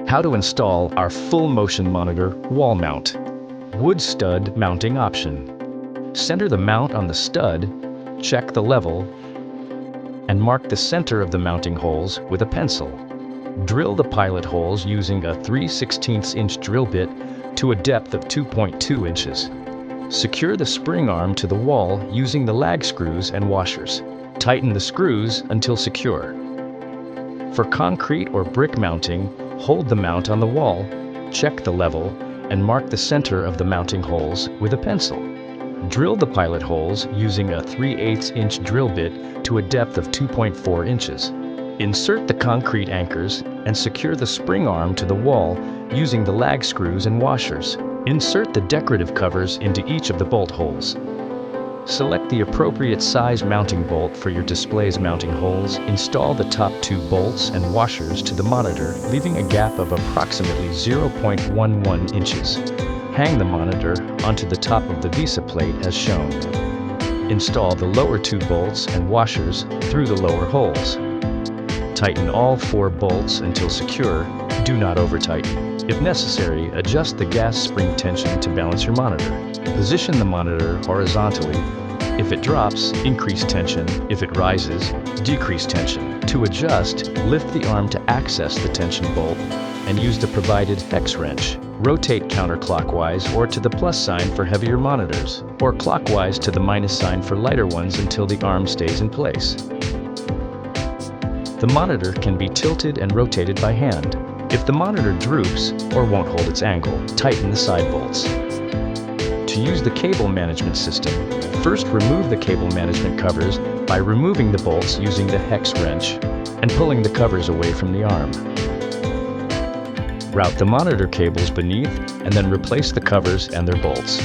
How to install our full motion monitor wall mount. Wood stud mounting option. Center the mount on the stud, check the level, and mark the center of the mounting holes with a pencil. Drill the pilot holes using a 3/16 inch drill bit to a depth of 2.2 inches. Secure the spring arm to the wall using the lag screws and washers. Tighten the screws until secure. For concrete or brick mounting, hold the mount on the wall, check the level, and mark the center of the mounting holes with a pencil. Drill the pilot holes using a 3/8 inch drill bit to a depth of 2.4 inches. Insert the concrete anchors and secure the spring arm to the wall using the lag screws and washers. Insert the decorative covers into each of the bolt holes. Select the appropriate size mounting bolt for your display's mounting holes. Install the top 2 bolts and washers to the monitor, leaving a gap of approximately 0.11 inches. Hang the monitor onto the top of the VESA plate as shown. Install the lower 2 bolts and washers through the lower holes. Tighten all 4 bolts until secure. Do not over-tighten. If necessary, adjust the gas spring tension to balance your monitor. Position the monitor horizontally. If it drops, increase tension. If it rises, decrease tension. To adjust, lift the arm to access the tension bolt and use the provided hex wrench. Rotate counterclockwise or to the plus sign for heavier monitors, or clockwise to the minus sign for lighter ones until the arm stays in place. The monitor can be tilted and rotated by hand. If the monitor droops or won't hold its angle, tighten the side bolts. To use the cable management system, first remove the cable management covers by removing the bolts using the hex wrench and pulling the covers away from the arm. Route the monitor cables beneath and then replace the covers and their bolts.